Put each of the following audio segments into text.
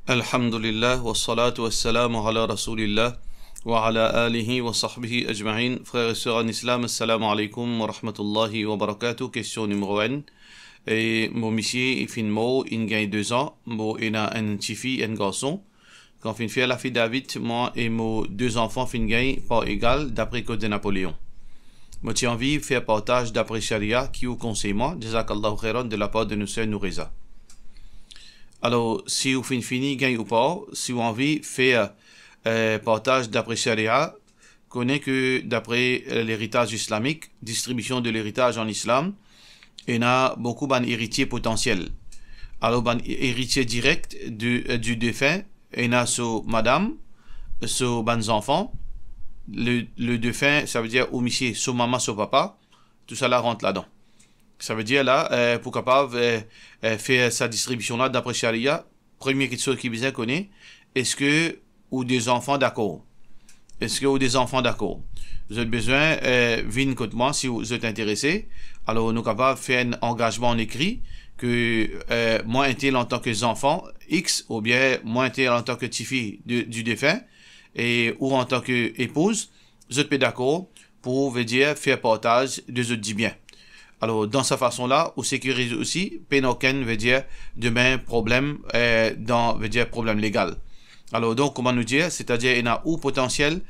Alhamdulillah wa salatu wa salamu ala rasulillah wa ala alihi wa sahbihi ajma'in. Frères et sœurs en islam, assalamu alaikum wa rahmatullahi wa barakatuh. Question numéro 1. Et mon monsieur, il fait il gagne 2 ans. Moi, il a un petit fille et un garçon. Quand il fait la fille David, moi et mes 2 enfants, il gagne par égal d'après code de Napoléon. Moi, j'ai envie de faire partage d'après Sharia qui vous conseille moi, Jazakallahu khairan de la part de nous sœurs Noureza. Alors, si vous fini gagne ou pas, si vous avez envie de faire partage d'après Sharia, connaissez que d'après l'héritage islamique, distribution de l'héritage en islam, il y a beaucoup d'héritiers potentiels. Alors, héritier direct du défunt, il y a sur madame, sur les enfants, le défunt, ça veut dire au monsieur, sur maman, sur papa, tout ça là rentre là-dedans. Ça veut dire là, pour capable faire sa distribution là d'après Sharia, première question qui besoin connaît, est-ce que ou des enfants d'accord? Est-ce que ou des enfants d'accord? Vous avez besoin venir contre moi si vous êtes intéressé. Alors nous capables faire un engagement en écrit que moi intel en tant que enfant X ou bien moi intel en tant que petit-fille du défunt et ou en tant que épouse, vous êtes d'accord pour veut dire faire partage de ce dit bien. Alors, dans sa façon-là, on sécurise aussi, pénoken veut dire demain problème, veut dire problème légal. Alors, donc, comment nous dire? C'est-à-dire, il y a ou potentiel,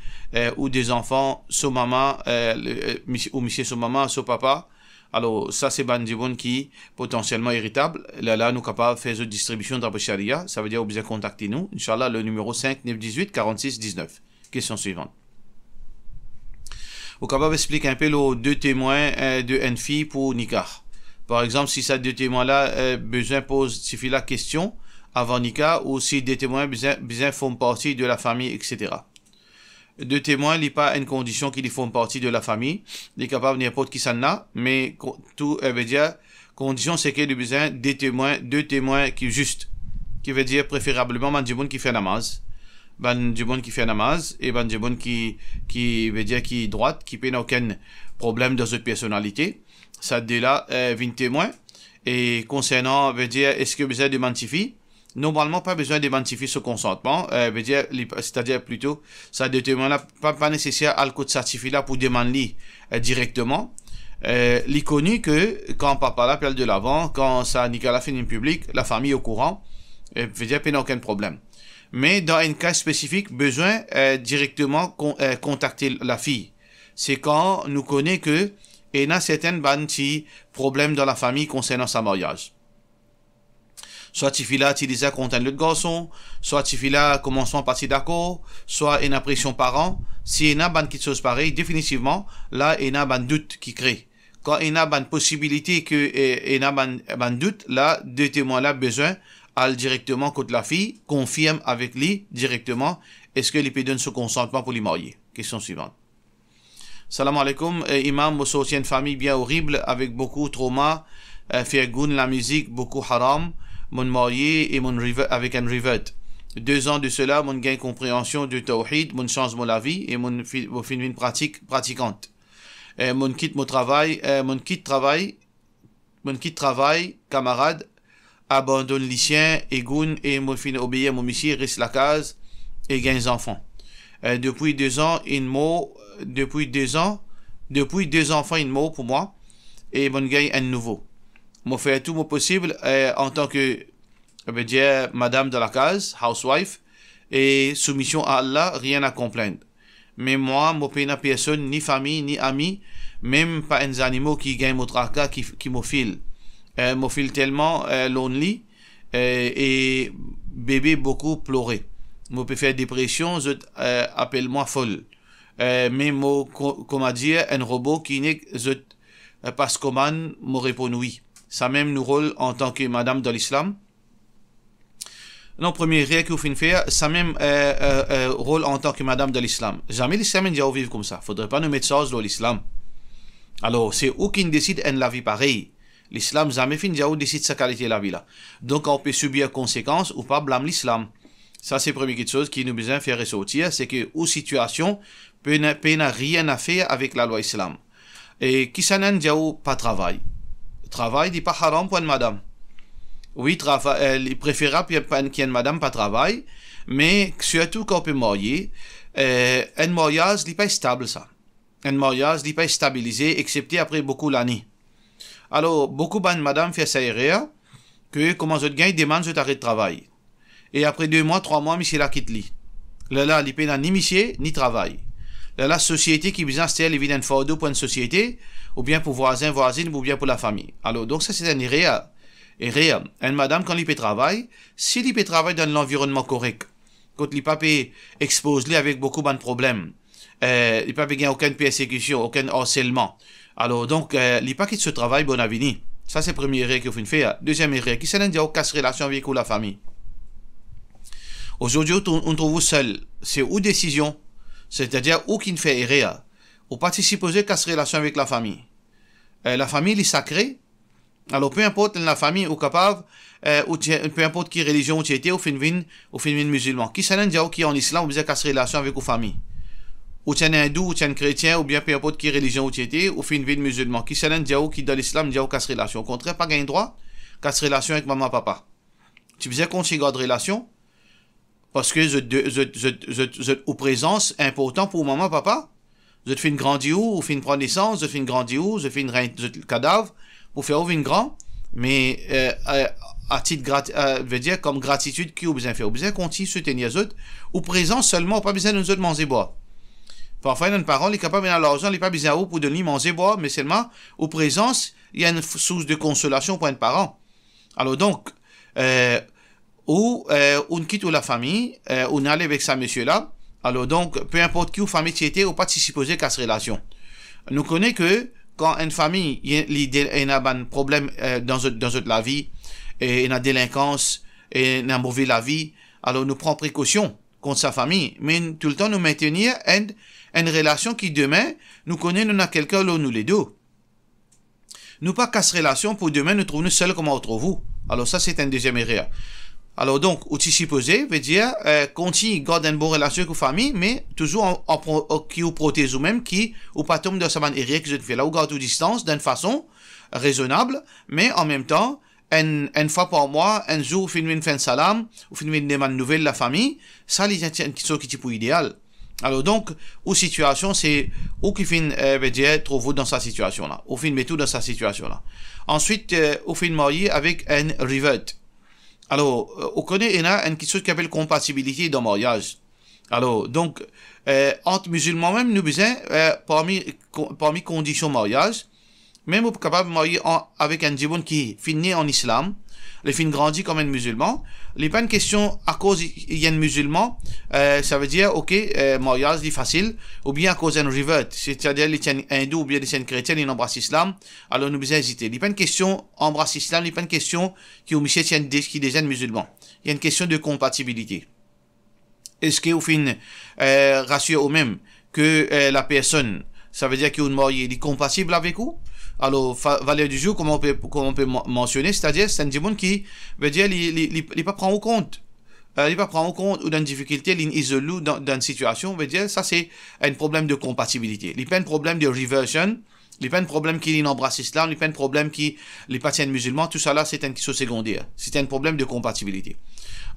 ou des enfants, sur maman, ou monsieur sur maman, sur papa. Alors, ça, c'est bandibon qui, potentiellement héritable. Là, nous capables de faire une distribution d'après Sharia. Ça veut dire, vous besoin contacter nous. Inch'Allah, le numéro 5 918 46 19. Question suivante. Vous capable d'expliquer un peu les 2 témoins de une fille pour nikah. Par exemple, si ces 2 témoins-là besoin pose suffit la question avant nikah ou si des témoins besoin font partie de la famille, etc. 2 témoins, il n'y a pas une condition qu'ils font partie de la famille. Il est capable n'importe qui ça n'a, mais tout veut dire condition c'est qu'il a besoin 2 témoins qui juste, qui veut dire préférablement man qui fait namaz. Ban du bon qui fait namaz et ban du bon qui veut dire qui est droite, qui n'a aucun problème dans sa personnalité. Ça dit là 20 témoins. Et concernant veut dire est-ce que besoin de mantifi? Normalement pas besoin de mantifi ce consentement. Veut dire c'est-à-dire plutôt ça de témoins là pas nécessaire à le code certifié là pour demander directement. Il connu que quand papa l'appelle de l'avant, quand ça Nicolas fait en public, la famille est au courant, veut dire qu'il n'y a aucun problème. Mais dans un cas spécifique, besoin directement contacter la fille. C'est quand nous connaissons que il y a certaines problèmes dans la famille concernant sa mariage. Soit il fait là, il disait contre le garçon, soit il fait là, commençons partir d'accord, soit il y a pression parent. Si il y a quelque chose pareil, définitivement, là, il y a un doute qui crée. Quand il y a une possibilité que il y a un doute, là, 2 témoins là, besoin directement contre la fille, confirme avec lui directement, est-ce que lui peut donner ce consentement pour lui marier? Question suivante. Salam alaikum, imam, vous sortez une famille bien horrible, avec beaucoup de trauma, faire goût la musique, beaucoup haram, mon marié et mon avec un revert. 2 ans de cela, mon gain compréhension de tawhid, mon change la vie et mon fin une pratiquante. Mon quitte mon travail, camarade, abandonne les chiens et goun et mon fin obéir mon monsieur reste la case et gagne des enfants. Depuis 2 ans, depuis 2 enfants, une mot pour moi et mon gagne un nouveau. Moi fait tout mon possible en tant que dire madame de la case, housewife et soumission à Allah, rien à complaindre. Mais moi, mon peine personne, ni famille, ni amis, même pas un animaux qui gagnent mon tracas qui me filent. Me feel tellement lonely et bébé beaucoup pleurer. Me peut faire dépression, appelle-moi folle. Mais comment dire, un robot qui n'est parce que man me répond oui. Ça même nous rôle en tant que madame de l'islam. Non, premier rien que vous finissez faire, ça même rôle en tant que madame de l'islam. Jamais l'islam ne vivre comme ça. Faudrait pas nous mettre ça dans l'islam. Alors, c'est eux qui décident de la vie pareille. L'islam jamais fin de décide sa qualité de la vie là. Donc on peut subir conséquences ou pas blâmer l'islam. Ça c'est la première chose qui nous besoin faire ressortir, c'est que ou situation peut n'a rien à faire avec la loi islam. Et qui s'en n'a pas travail. Travail dit pas haram pour une madame. Oui, il est préférable qu'il y ait une madame pas travail, mais surtout quand on peut marier, un mariage n'est pas stable ça. Un mariage n'est pas stabilisé, excepté après beaucoup d'années. Alors, beaucoup de madame fait ça erreur, que comment je gagne, demande je t'arrête de travail. Et après 2 mois, 3 mois, monsieur la quitte li. Là, il paye ni monsieur, ni travail. Là, la société qui besoin c'est évident une fardeau pour une société, ou bien pour voisin, voisine, ou bien pour la famille. Alors, donc ça c'est un erreur. Erreur. Une madame, quand il peut travailler, s'il peut travailler dans l'environnement correct, quand il peut exposer avec beaucoup de problèmes, il peut gagner aucune persécution, aucun harcèlement. Alors, donc, il pas quitte ce travail, bon avenir. Ça, c'est le premier erreur qu'il faut faire. Deuxième erreur, qui s'est dit, casse relation avec la famille. Aujourd'hui, on trouve seul. C'est ou décision, c'est-à-dire ou qui ne fait erreur, ou participe aux casse relation avec la famille. La famille est sacrée. Alors, peu importe la famille ou capable, ou peu importe qui religion tu étais, ou fin musulman. Qui s'est dit, qui en islam, ou bien casse relation avec la famille. Ou tu es un hindou, ou tu es un chrétien, ou bien peu importe qui religion tu étais, ou fin vie musulman. Qui s'est dit, qui dans l'islam, dit, casse relation. Au contraire, pas gain droit, casse relation avec maman, papa. Tu faisais qu'on s'y garde relation, parce que je ou présence important pour maman, papa. Je te fais une grandiose, ou fais une prendre naissance, je fais une grandiose, je fais une cadavre, pour faire ouvrir une grand, mais à titre veut dire comme gratitude qui ou besoin faire, ou besoin continuer soutenir les autres, ou présence seulement, pas besoin de nous autres manger boire. Parfois, un parent est capable de donner l'argent, il n'est pas besoin à vous pour donner manger boire, mais seulement, ou présence, il y a une source de consolation pour un parent. Alors donc, on quitte la famille, on allait avec ça monsieur-là, alors donc, peu importe qui ou famille tu étais, ou pas t'y supposer qu'à cette relation. Nous connaissons que, quand une famille, il y a un problème dans la vie, et il y a une délinquance, et il y a mauvais la vie, alors nous prenons précaution contre sa famille, mais tout le temps nous maintenir une relation qui demain, nous connaissons, nous avons quelqu'un là, nous les deux. Nous pas casse relation pour demain, nous trouvons seuls comme on trouve vous. Alors ça, c'est un deuxième erreur. Alors donc, outil supposé veut dire continue garder une bonne relation avec la famille, mais toujours qui vous protège vous-même, qui ou pas tombe dans sa erreur que je te fais là, ou garde aux distance d'une façon raisonnable, mais en même temps, une fois par mois, un jour, vous finissez une fin de salam, vous finissez une demande nouvelle de la famille, ça, c'est une chose qui est pour idéal. Alors donc, aux situations, c'est où qui finit, veut dire, trouve-vous dans sa situation-là, ou finit tout dans sa situation-là. Ensuite, vous finissez marié avec un revert. Alors, on connaît une chose qui s'appelle compatibilité dans le mariage. Alors, donc, entre musulmans même, nous besoin, parmi conditions de mariage, même on est capable de marier avec un djiboun qui finit en islam, les filles grandit comme un musulman, il n'est pas une question à cause il y a un musulman, ça veut dire, ok, mariage est facile, ou bien à cause d'un revert, c'est-à-dire les tiennent hindous ou bien les tiennent chrétiens, ils embrassent l'islam, alors nous besoin hésiter. Il n'est pas une question embrasse l'islam, il n'est pas une question qui au monsieur tiennent qui déjà musulman. Il y a une question de compatibilité. Est-ce que au fin rassure au même que la personne, ça veut dire qu'il est marié, il est compatible avec vous? Alors, valeur du jour, comment on peut mentionner, c'est-à-dire, c'est un djimoun qui veut dire, il pas prendre en compte. Il pas prendre en compte ou dans une difficulté, il isole dans une situation, veut dire, ça c'est un problème de compatibilité. Il pas un problème de reversion, il pas un problème qui embrasse l'islam, il pas un problème qui les pas musulmans, tout ça là, c'est une question secondaire. C'est un problème de compatibilité.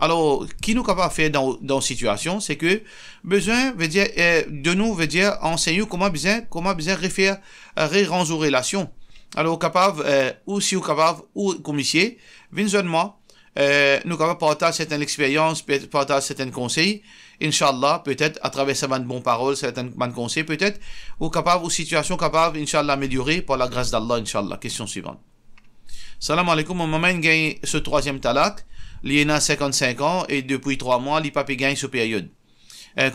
Alors, qui nous capable de faire dans situation, c'est que besoin veut dire de nous veut dire enseigner comment bien refaire réranger aux relations. Alors capable ou si vous capable ou commissaire, visuellement nous capable partager certaines expériences, partager certains conseils, inchallah peut-être à travers certaines bonnes paroles, certains bons conseils peut-être ou capable ou situation capable inchallah améliorer par la grâce d'Allah inchallah. Question suivante. Salam alaikum, mon maman gagne ce troisième talak. Il a 55 ans et depuis 3 mois, il papa gagne cette période.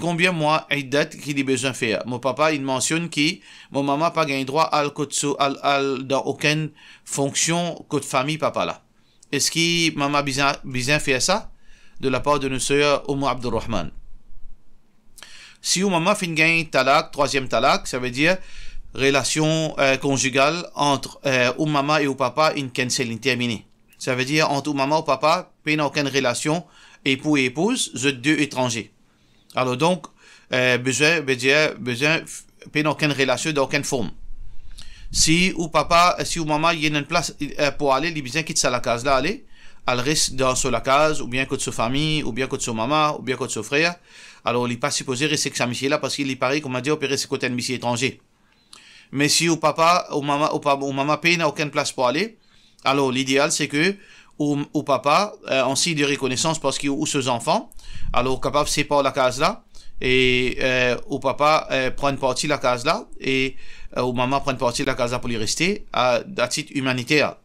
Combien de mois iddat qu'il a besoin de faire? Mon papa, il mentionne que mon maman pas gagne droit dans aucune fonction que de famille papa là. Est-ce que maman besoin faire ça? De la part de nos sœurs Oumou Abdurrahman. Si maman fin gagne talak, troisième talak, ça veut dire relation conjugale entre maman et papa, une cancel terminée. Ça veut dire, entre maman ou papa, il n'y a aucune relation, époux et épouse, vous êtes deux étrangers. Alors donc, besoin, il n'y a aucune relation d'aucune forme. Si ou papa, si ou maman, il y a une place pour aller, il besoin quitter la case là, aller. elle reste dans sa case, ou bien que de sa famille, ou bien que de sa maman, ou bien que de son frère. Alors, il n'est pas supposé rester avec sa monsieur là parce qu'il est pareil, comme on dit, opérer ses côtés de monsieur étranger. Mais si au papa, au maman paye n'a aucune place pour aller, alors l'idéal c'est que au papa, en signe de reconnaissance parce qu'il a ses enfants, alors capable sépare la case là, et au papa prend une partie de la case là, et au maman prend une partie de la case là pour y rester à titre humanitaire.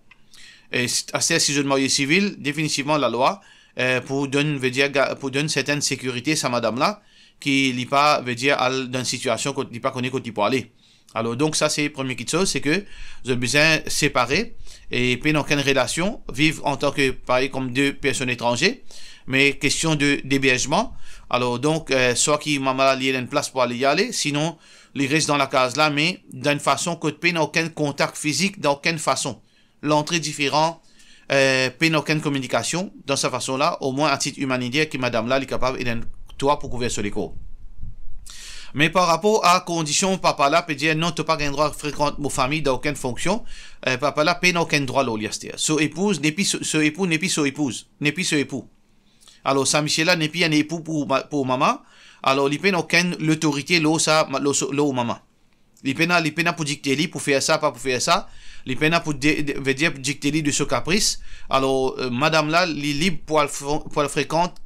Et si je mariage civil, définitivement la loi pour donner certaine sécurité à madame là qui n'est pas veut dire dans une situation qu'on n'est pas connaît qu'on peut aller. Alors donc ça c'est la première chose, c'est que vous avez besoin de séparer et pas dans aucune relation, vivre en tant que pareil comme deux personnes étrangères, mais question de d'hébergement. Alors donc soit qui maman il y a une place pour aller y aller, sinon il reste dans la case là, mais d'une façon que pas aucun contact physique, d'aucune façon. L'entrée différente, pas aucune communication dans cette façon-là, au moins à titre humanitaire, que madame là est capable d'un toit pour couvrir sur les cours. Mais par rapport à condition, papa là peut dire non, tu n'as pas un droit fréquent de famille d'aucune fonction, papa là n'a aucun droit là, son épouse n'est plus son époux, n'est plus son épouse, n'est plus son époux. Alors ça monsieur là n'est plus un époux pour maman, alors il n'a aucune autorité là au maman. Il n'a pour dicter lui pour faire ça, pas pour faire ça. Il n'a pour dire dicter lui de ce caprice. Alors madame là, il est libre pour le fréquenter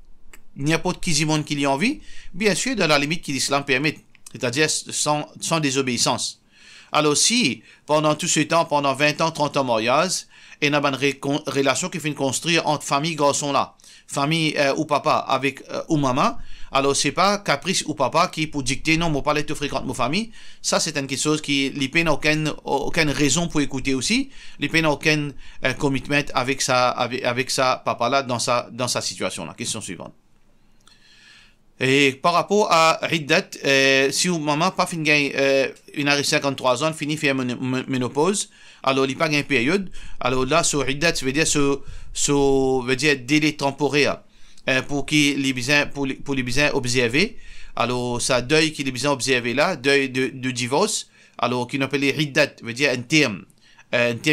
n'importe qui monde qui lui envie, bien sûr dans la limite que l'islam permet, c'est-à-dire sans désobéissance. Alors si pendant tout ce temps, pendant 20 ans, 30 ans mariage, il y a une relation qui fait construire entre famille garçon là, famille ou papa avec ou maman, alors c'est pas caprice ou papa qui pour dicter non, moi pas les te fréquente ma famille, ça c'est une chose qui les peine aucune raison pour écouter aussi, les peine aucun commitment avec sa papa là dans sa situation là. Question suivante. Et par rapport à Iddat, si maman pas fini une arrivée 53 ans, fini faire ménopause, alors il pas une période, alors là sur Iddat, ça veut dire délai temporaire pour qu'il les besoin pour les besoins observer. Alors ça deuil qu'il les besoin observer là, deuil de divorce, alors qu'on appelle Iddat, veut dire un terme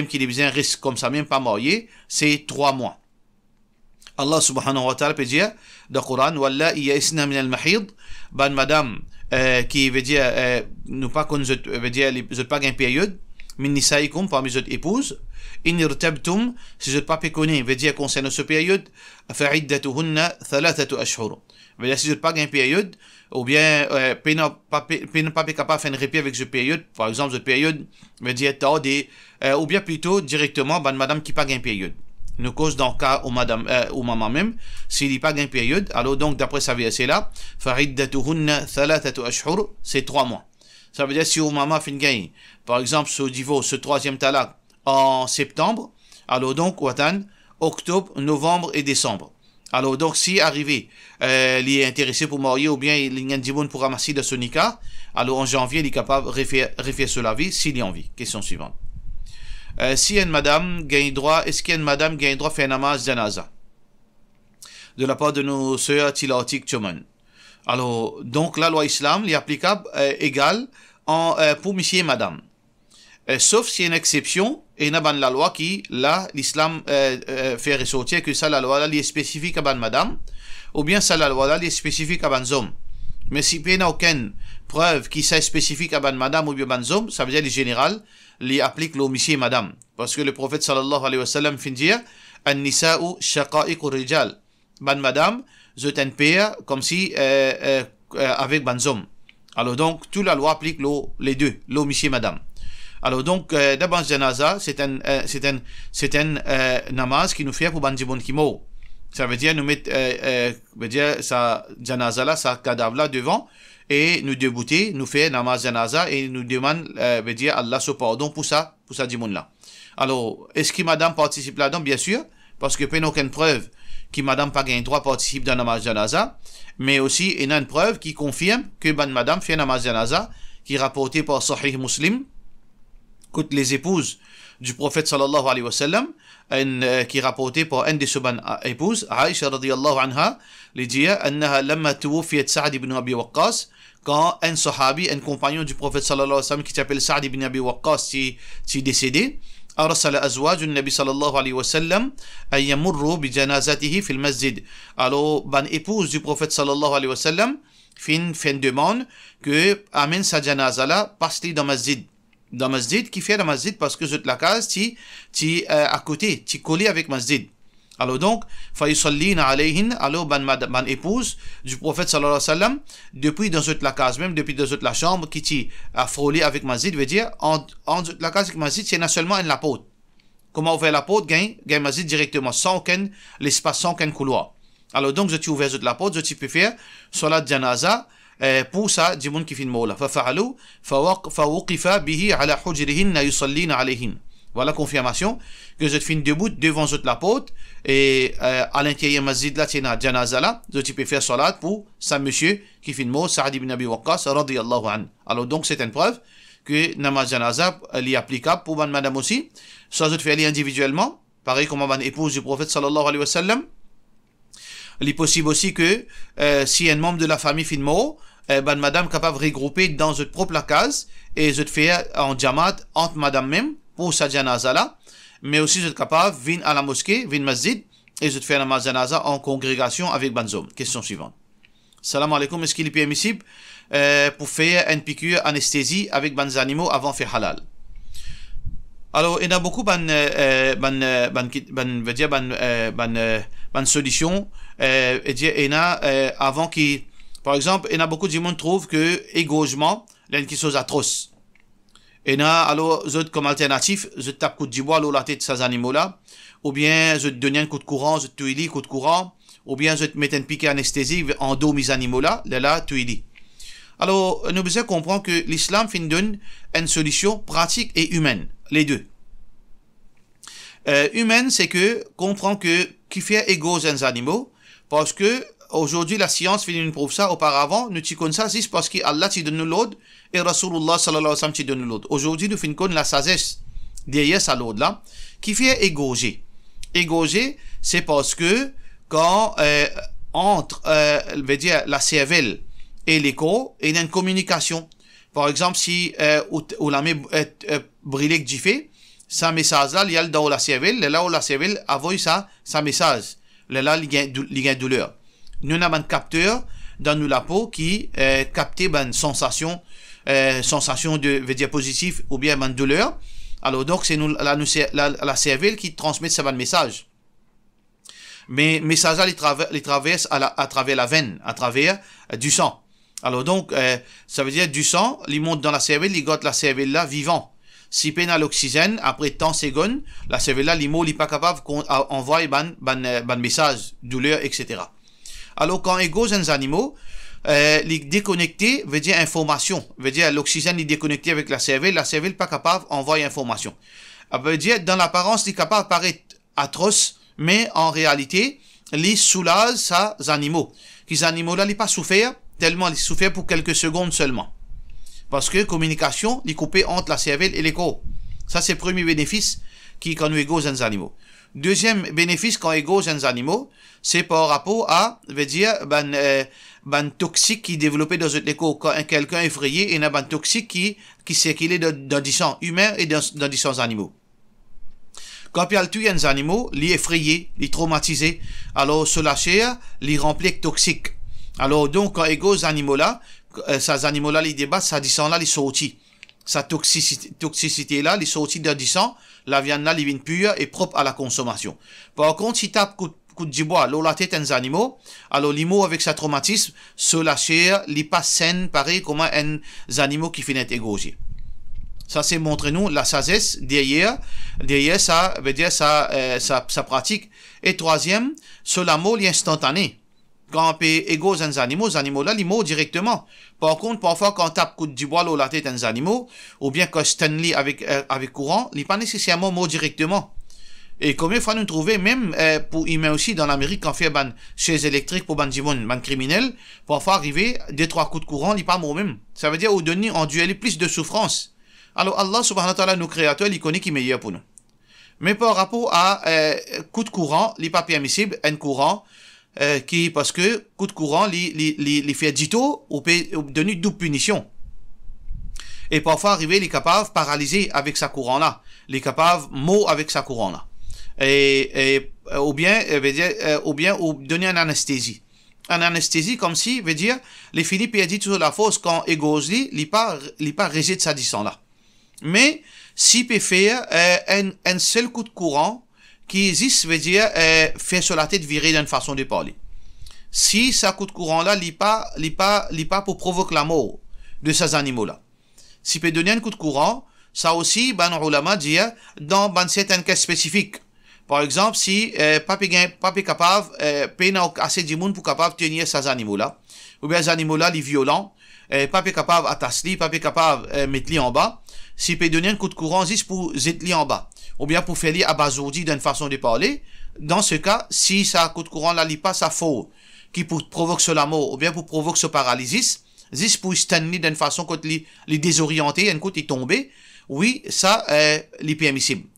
qui les besoin risque comme ça même pas marié, c'est 3 mois. Allah subhanahu wa ta'ala peut dire dans le Coran walla ya'isna min al-mahid, ban madame qui veut dire nous pas qu'on veut dire les pas une période min nisaikum parmi les épouses in irtabtum si je pas connaît veut dire concernant cette période fa iddatuhunna 3 ashhur veut dire si je pas une période ou bien pas capable faire un répit avec cette période, par exemple cette période veut dire ou bien plutôt directement ban madame qui pas une période. Nous cause dans le cas où madame ou maman même s'il n'y a pas une période, alors donc d'après sa verset là fa'iddatuhunna 3 ashhur, c'est 3 mois. Ça veut dire si au maman fin gain par exemple ce divorce, ce troisième talak en septembre, alors donc octobre, novembre et décembre. Alors donc si arrivé il est intéressé pour marier ou bien il y a un divorce pour ramasser de son nikah, alors en janvier il est capable de refaire cela vie s'il y a envie. Question suivante. Si une madame gagne droit, est-ce qu'il y a une madame gagne droit faire un namaz janaza de la part de nos sœurs Tilawatik Tchoman? Alors, donc la loi islam est applicable égale pour monsieur et madame. Sauf s'il y a une exception, et il y a la loi qui, là, l'islam fait ressortir que ça, la loi là, est spécifique à madame, ou bien ça, la loi là, est spécifique à homme. Mais si il n'y a aucune preuve qui soit spécifique à madame ou bien homme, ça veut dire les général, les applique le monsieur et madame. Parce que le prophète sallallahu alayhi wa sallam fin dire An-nisa'u shaqa'iqu rijal. Madame, je t'en père comme si avec homme. Alors donc, toute la loi applique les deux, le monsieur et madame. Alors donc, d'abord janaza, c'est un namaz qui nous fait pour bandibon qui mort. Ça veut dire nous mettre veut dire sa janaza là, sa cadavre là devant et nous débouter, nous faire namaz janaza et nous demande veut dire Allah se pardon pour ça dimoun là. Alors, est-ce que madame participe là-dedans? Bien sûr, parce que pas aucune preuve que madame pas gain droit participe dans namaz janaza, mais aussi il y a une preuve qui confirme que madame fait namaz janaza qui est rapporté par Sahih Muslim que les épouses du prophète sallallahu alayhi wa sallam qui est rapporté par une de ses épouses, Aïcha radiyallahu anha, lui dit annaha lamma tuwfiyat Sa'd ibn Abi Waqqas, quand un sahabi, un compagnon du prophète sallallahu alayhi wa sallam qui s'appelle Sa'd ibn Abi Waqqas est décédé, أرسل أزواج النبي صلى الله عليه وسلم أن يمروا بجنازته في المسجد. Alors, ban épouse du prophète sallallahu alayhi wa sallam fait une demande que amène sa janaza là, passe-li dans masjid. Dans masjid, qui fait la masjid parce que la case, tu à côté, tu collé avec masjid. Alors donc, فَيُصَلِّينَ عَلَيْهِنَّ, alors ban épouse du prophète sallallahu alayhi wa sallam, depuis dans la case même, depuis dans la chambre, qui t'y a frôlé avec masjid, veut dire, en la case avec masjid, c'est seulement une la porte. Comment ouvrir la porte, gagne masjid directement, sans aucun l'espace, sans aucun couloir. Alors donc, je t'ai ouvert la porte, je t'ai pu faire salat janaza, pour ça, du monde qui fait le mot là. فَفَعَلُوا فَوُقِفَ بِهِ عَلَى حُجْرِهِنَّ يُصَلِّينَ عَلَيْهِنَّ. Voilà confirmation que je te finis debout devant la porte et à l'intérieur masjid là tiens janaza là je peux faire salat pour ça monsieur qui fait le mot Saad ibn Abi Waqqas radiyallahu anhu. Alors donc c'est une preuve que namaz janaza est applicable pour madame aussi. Ça je te fais aller individuellement pareil comme ma épouse du prophète sallallahu alayhi wa sallam. Il est possible aussi que si un membre de la famille fait le mot madame capable de regrouper dans votre propre case et je te fais en jamaat entre madame même pour sa janaza là, mais aussi je suis capable de venir à la mosquée, venir masjid, et je te fais la janaza en congrégation avec Banzom. Question suivante. Salam alaikum, est-ce qu'il est permissible pour faire une piqûre anesthésie avec ban animaux avant de faire halal? Alors, il y a beaucoup de solutions. Il y a avant qui, par exemple, il y a beaucoup de gens qui trouvent que égorgement, il y a une chose atroce. Et là, alors, comme alternative, je tape coup de bois à la tête de ces animaux-là, ou bien je te donne un coup de courant, je te tuilis, coup de courant, ou bien je te mets une piqûre anesthésie en dos mes animaux-là, là, tuilis. Alors, nous devons comprendre que l'islam donne une solution pratique et humaine, les deux. Humaine, c'est que, comprend que, qui fait égorger les animaux, parce que, aujourd'hui, la science nous prouve ça. Auparavant, nous t'y connaissons ça, c'est parce qu'Allah t'y donne l'ordre et Rasulullah sallallahu alayhi wa sallam t'y donne l'ordre. Aujourd'hui, nous finissons la sagesse derrière ça l'ordre là, qui fait égorger. Égorger, c'est parce que quand entre, veut dire la cervelle et l'écho, il y a une communication. Par exemple, si ou la main brûlée que tu fais, ça message là, il y a dans la cervelle, là où la cervelle envoie ça message, là il y a douleur. Nous avons un capteur dans la peau qui capte une sensation de veut dire positif ou bien une douleur. Alors donc c'est la cervelle qui transmet ce message. Mais message là il traverse à travers la veine, à travers du sang. Alors donc ça veut dire du sang, il monte dans la cervelle, il gote la cervelle là vivant. Si peine à l'oxygène, après tant secondes, la cervelle là, l'IMO n'est pas capable d'envoyer ban message, douleur, etc. Alors, quand égorge les animaux, les déconnecter veut dire information. Veut dire l'oxygène est déconnecté avec la cervelle n'est pas capable d'envoyer information. Ça veut dire, dans l'apparence, il est capable de paraître atroce, mais en réalité, il soulage ces animaux. Ces animaux-là, ils n'ont pas souffert, tellement ils souffert pour quelques secondes seulement. Parce que communication, est coupée entre la cervelle et l'écho. Ça, c'est le premier bénéfice quand nous égorge les animaux. Deuxième bénéfice quand égorge les animaux, c'est par rapport à, veut dire, ban toxique qui est développé dans l'écho. Quand quelqu'un est effrayé, il y a ban toxique qui circule dans des sangs humains et dans des sangs animaux. Quand il y a les animaux, il est effrayé, il est traumatisé. Alors, sur la chair, il est rempli de toxiques. Alors, donc, quand égorge les animaux-là, ces animaux-là, ils débattent, ça dit là, ils sortent. Sa toxicité-là, ils sortent dans du sang, la viande-là, ils viennent pure et propre à la consommation. Par contre, si tu tapes coup de bois, l'eau la tête des animaux, alors l'imo avec sa traumatisme, sur la chair, il pas saine, pareil comme un animaux qui finissent égorgés. Ça, c'est montrer nous la sagesse derrière ça, veut dire ça pratique. Et troisième, sur la mort instantanée. Quand on peut égorger les animaux-là, ils meurent directement. Par contre, parfois, quand on tape coup de bois la tête des animaux, ou bien quand Stanley avec courant, il n'est pas nécessairement mort directement. Et combien de fois nous trouvons, même pour humains aussi, dans l'Amérique, quand on fait ban chaise électrique pour ban criminel, parfois arriver 2-3 coups de courant, il n'est pas mort même. Ça veut dire, au donner, on duel plus de souffrance. Alors, Allah subhanahu wa ta'ala, nos créateurs, il connaît qui est meilleur pour nous. Mais par rapport à coup de courant, il n'est pas permissible, un courant, parce que coup de courant, il fait dito ou peut donner double punition. Et parfois, arriver, il est capable paralyser avec sa couronne là. Il est capable mort avec sa couronne là. Ou bien donner une anesthésie. Une anesthésie comme si, veut dire, les Philippe a dit toujours la force quand égosli, il pas régit sa disant là. Mais, si peut faire, un seul coup de courant, qui existe, veut dire, fait sur la tête virer d'une façon de parler. Si ça coup de courant là, il pas pour provoquer la mort de ces animaux là. Si peut donner un coup de courant, ça aussi, ben, ulama dit, dans certains cas spécifiques. Par exemple, si pas capable, pas assez de monde pour capable tenir ces animaux-là, ou bien ces animaux-là, les violents, pas capable attacher, pas capable mettre en bas, si peut donner un coup de courant juste pour mettre en bas, ou bien pour faire abasourdi d'une façon de parler, dans ce cas, si ça coup de courant là, il pas ça faux, qui pour provoquer ce la mort, ou bien pour provoquer ce paralysis, juste pour se tenir d'une façon quand les désorienter, un coup il tomber, oui, ça, les permissible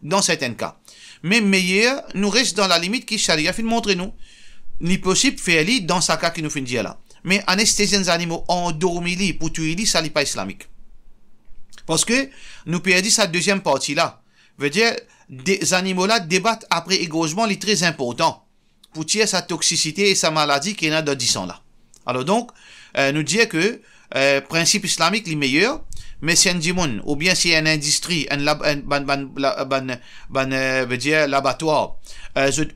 dans certains cas. Mais meilleur, nous reste dans la limite qui charia fait montrer nous. Ni possible faire li dans sa cas qui nous fait dire là. Mais anesthésier les animaux endormis li pour tuer li, ça n'est pas islamique. Parce que nous perdons sa deuxième partie là. Veut dire, des animaux là débattent après égorgement, les très important. Pour tuer sa toxicité et sa maladie qui est dans 10 ans là. Alors donc, nous dire que, principe islamique, les meilleurs, mais si un dimoun, ou bien si une industrie, veut dire, laboratoire,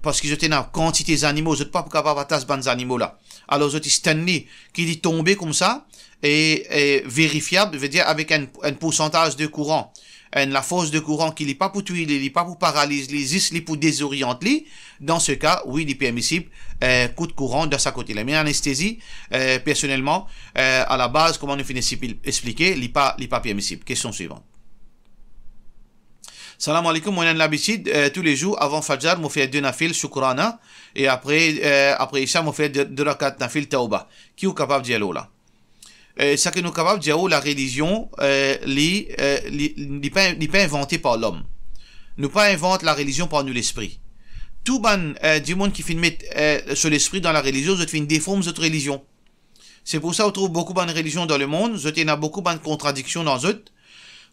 parce qu'ils étaient dans quantité d'animaux, ils n'étaient pas capables de tasser ces animaux-là. Alors, ils étaient qui est tombé comme ça, et vérifiable, veut dire, avec un pourcentage de courant, la force de courant qui n'est pas pour tuer, il n'est pas pour paralyser, il est pour désorienter, dans ce cas, oui, il est permissible, coup de courant de sa côté-là. Mais anesthésie, personnellement, à la base, comment nous finissons expliquer, il n'est pas permissible. Question suivante. Salam alaikum, moi, j'ai l'habitude, tous les jours, avant Fajr, je fais 2 nafil, shukrana, et après Isha, je fais 2 rakat nafil tauba. Qui est capable de dire là? Ce que nous sommes capables de dire, la religion n'est pas inventée par l'homme. Nous pas inventons la religion par nous l'esprit. Tout du monde qui fait mettre sur l'esprit dans la religion, je fais une déforme de notre religion. C'est pour ça qu'on trouve beaucoup de religions dans le monde, il y a beaucoup de contradictions dans eux,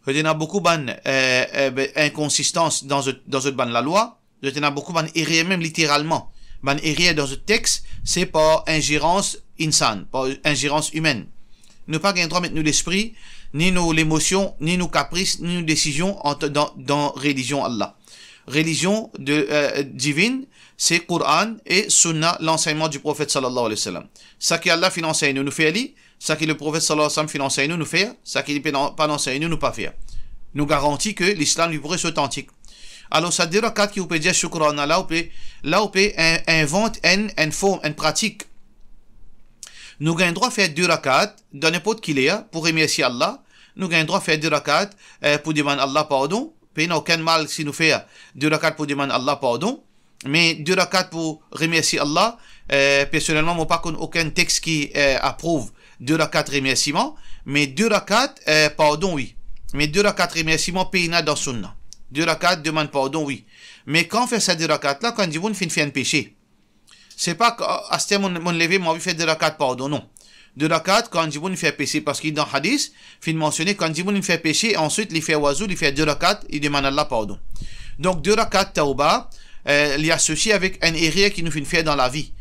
il y a beaucoup d'inconsistances dans la loi, il y a beaucoup d'erreurs même littéralement. Erreurs dans ce texte, c'est par ingérence insane, par ingérence humaine. Nous pas gain droit de mettre nous l'esprit, ni nos émotions, ni nos caprices, ni nos décisions dans religion Allah. Religion divine, c'est Coran et Sunna, l'enseignement du prophète sallallahu alayhi wa sallam. Ça qui Allah fait enseigner nous fait ali, ça qui le prophète sallallahu alayhi wa sallam fait enseigner nous faire, ça qui pas enseigner nous pas faire. Nous garantit que l'islam lui pourrait être authentique. Alors ça dit rakat qui vous peut dire shukran là on peut invente une forme, une pratique. Nous avons droit de faire 2 rakats dans n'importe qui est pour remercier Allah. Nous avons droit de faire 2 rakats pour demander Allah pardon. Il n'y a aucun mal si nous faisons 2 rakats pour demander Allah pardon. Mais 2 rakats pour remercier Allah, personnellement, je n'ai pas aucun texte qui approuve 2 rakats remerciements. Mais 2 rakats pardon, oui. Mais 2 rakats remerciements, payna dans Sunna. 2 rakats demande pardon, oui. Mais quand on fait ces 2 rakats là, quand on dit fait un péché. C'est pas qu'à ce moment mon levé m'a fait 2 rakats pardon, non. 2 rakats quand Djiboun fait péché, parce qu'il dans hadith, il mentionné quand Djiboun fait péché, ensuite il fait oiseau, il fait 2 rakats, il demande Allah pardon. Donc 2 rakats tauba, il est associé avec un erreur qui nous fait faire dans la vie,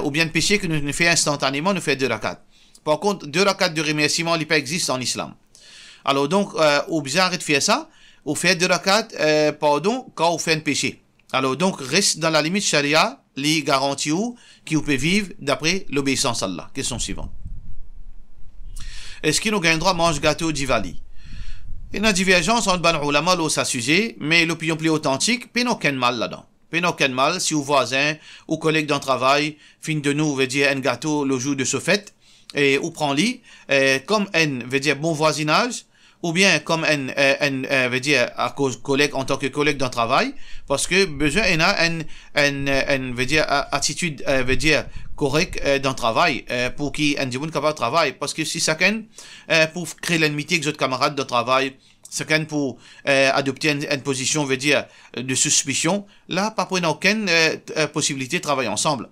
ou bien un péché que nous fait instantanément, nous fait 2 rakats. Par contre, 2 rakats de remerciement, il pas existe en islam. Alors donc, au bizarre de faire ça, on fait 2 rakats pardon quand on fait un péché. Alors donc, reste dans la limite charia, les garanties qui vous peut vivre d'après l'obéissance à Allah. Question suivante. Est-ce qu'il nous gagne droit à manger gâteau d'Ivali? Il y a une divergence entre les ulama sur ce sujet, mais l'opinion plus authentique, il n'y a aucun mal là-dedans. Il n'y a aucun mal si vos voisins ou collègues dans le travail fin de nous veut dire un gâteau le jour de ce fête, et ou prend-li, comme un veut dire bon voisinage, ou bien comme veut dire à cause collègue en tant que collègue dans le travail, parce que besoin il a veut dire attitude veut dire correcte dans le travail pour qui un dimoun capable de travail, parce que si chacun pour créer l'amitié avec d'autres camarades de travail, chacun pour adopter une position veut dire de suspicion, là pas pour aucune possibilité de travailler ensemble.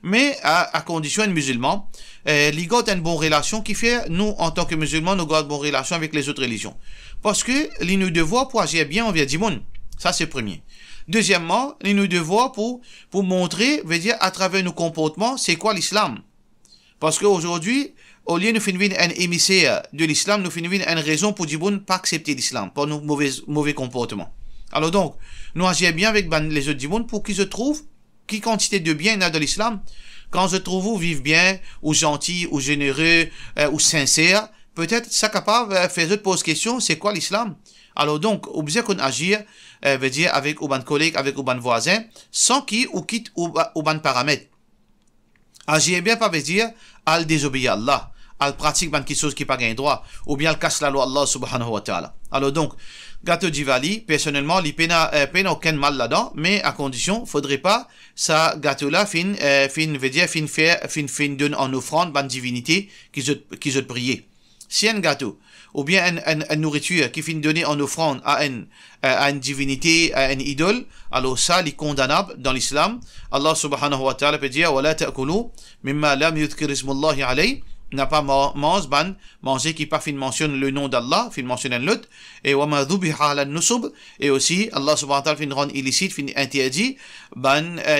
mais à condition un musulman, il a une bonne relation qui fait, nous, en tant que musulmans, nous avons une bonne relation avec les autres religions. Parce que, il nous devoir pour agir bien envers du monde. Ça, c'est premier. Deuxièmement, il nous devoir pour montrer, veut dire, à travers nos comportements, c'est quoi l'islam. Parce qu'aujourd'hui, au lieu de nous faire un émissaire de l'islam, nous faisons une raison pour dire bon, pas accepter l'islam, pour nos mauvais comportements. Alors donc, nous agissons bien avec les autres du monde pour qu'ils se trouvent qui quantité de bien il y a dans l'islam. Quand je trouve vous vivre bien, ou gentil, ou généreux, ou sincère, peut-être ça capable de faire autre pose question, c'est quoi l'islam? Alors donc, obligé qu'on agir, veut dire avec ou ban collègue, avec ou ban voisin, sans qui ou quitte ou ban paramètres. Agir bien pas veut dire al désobéir à Allah, al pratique ban quelque chose qui pas gain droit, ou bien al casse la loi Allah subhanahu wa ta'ala. Alors donc, gâteau d'Ivali, personnellement, il peine aucun mal là-dedans, mais à condition, faudrait pas, ça, gâteau-là, veut dire, fin donne en offrande, ban divinité, qui se prier. Si un gâteau, ou bien une nourriture qui finit donner en offrande à une divinité, à une idole, alors ça, il est condamnable dans l'islam. Allah subhanahu wa ta'ala peut dire, وَلَا تَأْكُلُوا مِمَّا لَمْ يُذْكِرِ اسْمُ اللَّهِ عَلَيْهِ, n'a pas manger qui pas fin mentionne le nom d'Allah, fin mentionne l'autre, et وَمَا ذُبِحَ عَلَى النُّصُبِ, et aussi, Allah subhanahu wa ta'ala fin rendre illicite, fin interdit,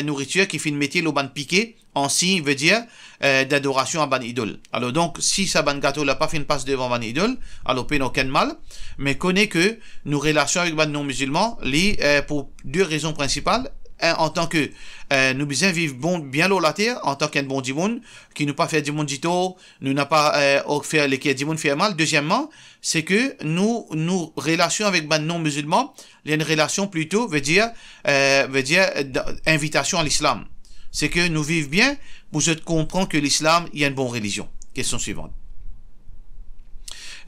nourriture qui fin mettre le ban piqué, en signe, veut dire, d'adoration à ban idole. Alors donc, si ça ban gâteau là pas fait une passe devant ban idole, alors pas aucun mal, mais connaît que nos relations avec ban non-musulmans, pour deux raisons principales. En tant que nous besoin vivre bien l'eau la terre, en tant qu'un bon dimon, qui nous pas fait du monde dito, nous n'a pas fait les qui du monde fait mal. Deuxièmement, c'est que nous relations avec ban non-musulmans, il y a une relation plutôt, veut dire invitation à l'islam. C'est que nous vivons bien, pour je comprends que l'islam, il y a une bonne religion. Question suivante.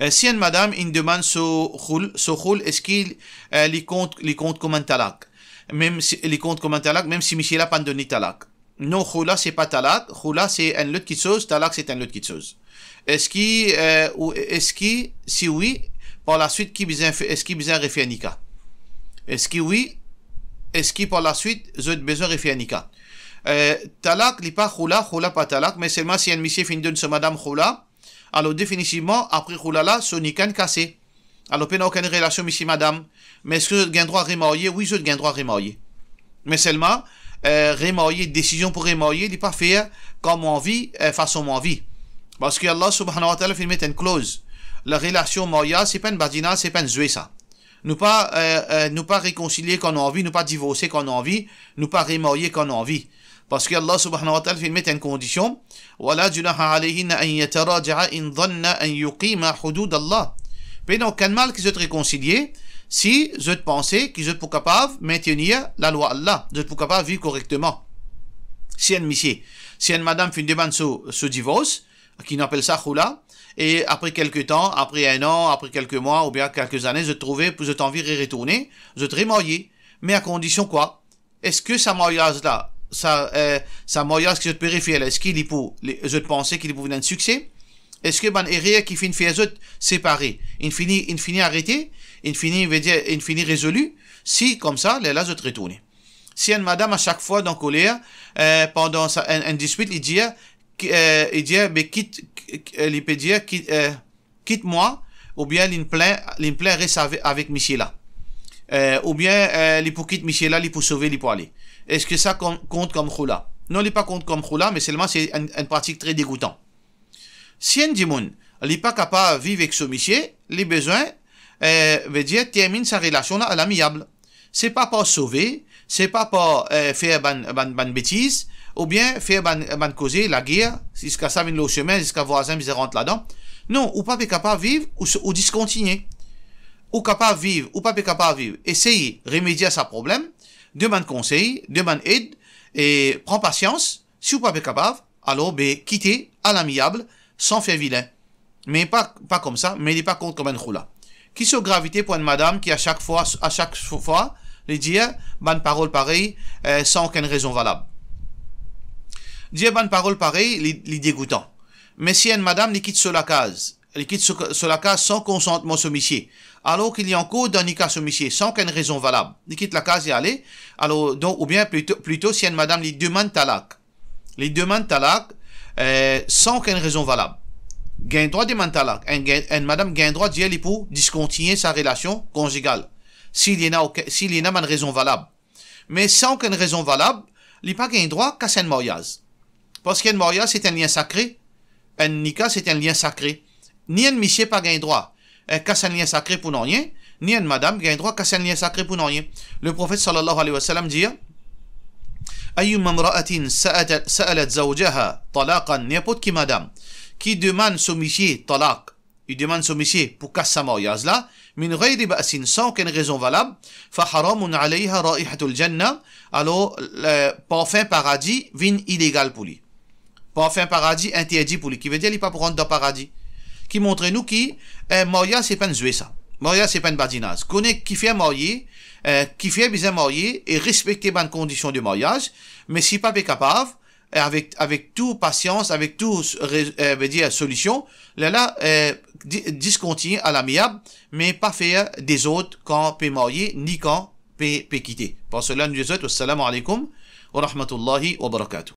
Si une madame, une demande sur khul, est-ce qu'il les compte comme un talak? Même si les compte comme un talak, même si Michel n'a pas donné talak. Non, khula, c'est pas talak. Khula, c'est un autre qui chose. Talak, c'est un autre qui chose. Est-ce qu'il, si oui, par la suite, est-ce qu'il besoin de refaire nika? Est-ce que oui? Est-ce qu'il par la suite, vous avez besoin de refaire nika? Talak, n'est pas khula pas talak, mais seulement si un monsieur finit de ce madame khula, alors définitivement, après khula là, son nika cassé. Alors, il n'y a aucune relation monsieur madame. Mais est-ce que vous avez droit à remarier? Oui, je avez droit à remarier. Mais seulement, remarier, décision pour remarier, il n'est pas fait comme on vit, façon on vit. Parce que Allah subhanahu wa ta'ala fait mettre une clause. La relation mariage, c'est pas une badina, c'est pas une zoué ça. Nous pas réconcilier quand on a envie, nous pas divorcer quand on a envie, nous pas remarier quand on a envie. Parce que Allah subhanahu wa ta'ala fait mettre une condition. وَلَا جُنَاحَ عَلَيْهِنَّ أَن يَتَرَاجَعَ إِن ظَنَّ أَن يُقِيمَ حُدُودَ اللَّهِ. Mais donc, aucun mal qui se réconcilier si je te pensais qu'ils sont pour capable de maintenir la loi Allah, de pour capable de vivre correctement. Si un monsieur, si une madame fait une demande sur divorce, qui appelle ça khula, et après quelques temps, après un an, après quelques mois, ou bien quelques années, je trouvais, je t'envie de retourner, je te remarier. Mais à condition quoi? Est-ce que sa mariage-là, sa mariage que je te périphère, est-ce qu'il est pour, je te pensais qu'il est pour venir un succès? Est-ce que ban erreur qui finit faire autres séparés, il finit arrêté, il finit résolu? Si comme ça, là je te retourne. Si une madame à chaque fois dans colère, pendant un dispute, il dit mais quitte-moi, ou bien il plaît reste avec Michel là, ou bien il pour quitte Michel là, il pour sauver, il pour aller. Est-ce que ça compte comme khula? Non, il n'est pas compte comme khula, mais seulement c'est une pratique très dégoûtante. Si un dimoun n'est pas capable de vivre avec ce monsieur, les besoins, veut dire, termine sa relation à l'amiable. C'est pas pour sauver, c'est pas pour faire ban bêtises, ou bien faire ban causer la guerre, jusqu'à ça, le chemin, jusqu'à voisin, ils rentrent là-dedans. Non, ou pas capable de vivre, ou discontinuer. Ou capable de vivre, ou pas capable de vivre. Essayez de remédier à ce problème, demande conseil, demande aide, et prends patience. Si vous pas capable, alors, quittez à l'amiable, sans faire vilain. Mais pas comme ça, mais il n'est pas contre comme un khoula. Qui sont gravité pour une madame qui à chaque fois, les dire, bonne parole pareille, sans aucune raison valable. Dire bonne parole pareille, les dégoûtant. Mais si une madame les quitte sur la case, sans consentement sur monsieur, alors qu'il y a encore d'un nika sur monsieur, sans aucune raison valable, il quitte la case et aller, alors, donc, ou bien plutôt si une madame lui demande talak, les demandent talak sans aucune raison valable. Gain droit de demander talak. Un madame gain droit d'y aller pour discontinuer sa relation conjugale. S'il y a une raison valable. Mais sans aucune raison valable, il n'y a pas gain droit qu'à un mariage. Parce qu'un mariage, c'est un lien sacré. Un nikah, c'est un lien sacré. Ni un monsieur pas gain droit qu'à un lien sacré pour non rien, ni une madame gain droit qu'à un lien sacré pour non rien. Le prophète sallallahu alayhi wa sallam dit Ayyuma imra'atin sa'alat zawjaha talaqan, n'importe qui madame qui demande son monsieur talaq, il demande son monsieur pour casser sa mariage là, min ghayri ba'sin, sans aucune raison valable, fa haramun alayha ra'ihatul jannah, alors parfum paradis vient illégal pour lui. Parfum paradis interdit pour lui, qui veut dire il n'est pas pour rentrer dans le paradis. Qui montre nous qui mariage c'est pas une jouer ça. Mariage c'est pas une badinage. Connaît qui fait marier, qui fait bien marier et respecter bonnes conditions de mariage, mais si pas capable avec toute patience, avec toute solution, là discontinuer à l'amiable, mais pas faire des autres quand peut marier ni quand peut quitter. Pour cela nous disons assalamu alaikum wa rahmatullahi wa barakatuh.